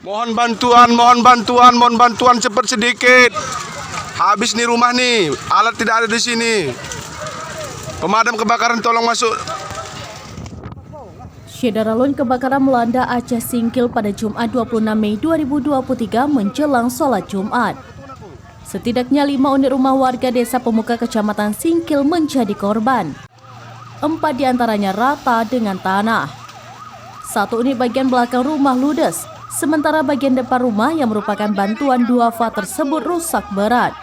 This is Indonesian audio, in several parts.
Mohon bantuan cepat sedikit. Habis nih rumah nih, alat tidak ada di sini. Pemadam kebakaran tolong masuk. Syederalun kebakaran melanda Aceh Singkil pada Jumat 26 Mei 2023 menjelang sholat Jumat. Setidaknya 5 unit rumah warga desa Pemuka Kecamatan Singkil menjadi korban. 4 diantaranya rata dengan tanah. 1 unit bagian belakang rumah ludes, sementara bagian depan rumah yang merupakan bantuan duafa tersebut rusak berat.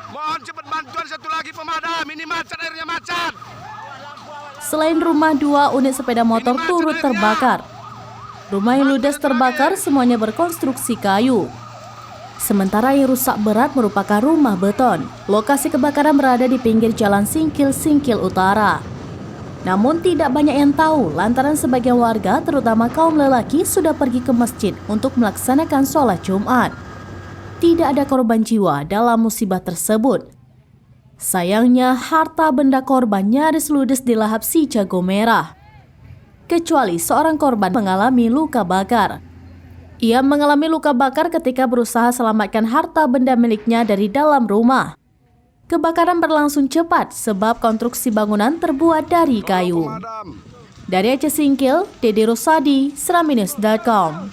Mohon cepat bantuan satu lagi pemadam, ini macet, airnya macet. Selain rumah, 2 unit sepeda motor turut terbakar. Rumah yang ludes terbakar semuanya berkonstruksi kayu. Sementara yang rusak berat merupakan rumah beton. Lokasi kebakaran berada di pinggir jalan Singkil Utara. Namun tidak banyak yang tahu lantaran sebagian warga terutama kaum lelaki sudah pergi ke masjid untuk melaksanakan sholat Jumat. Tidak ada korban jiwa dalam musibah tersebut. Sayangnya harta benda korban nyaris ludes dilahap si jago merah. Kecuali seorang korban mengalami luka bakar. Ia mengalami luka bakar ketika berusaha selamatkan harta benda miliknya dari dalam rumah. Kebakaran berlangsung cepat sebab konstruksi bangunan terbuat dari kayu. Dari Aceh Singkil, Dede Rosadi, Seraminews.com.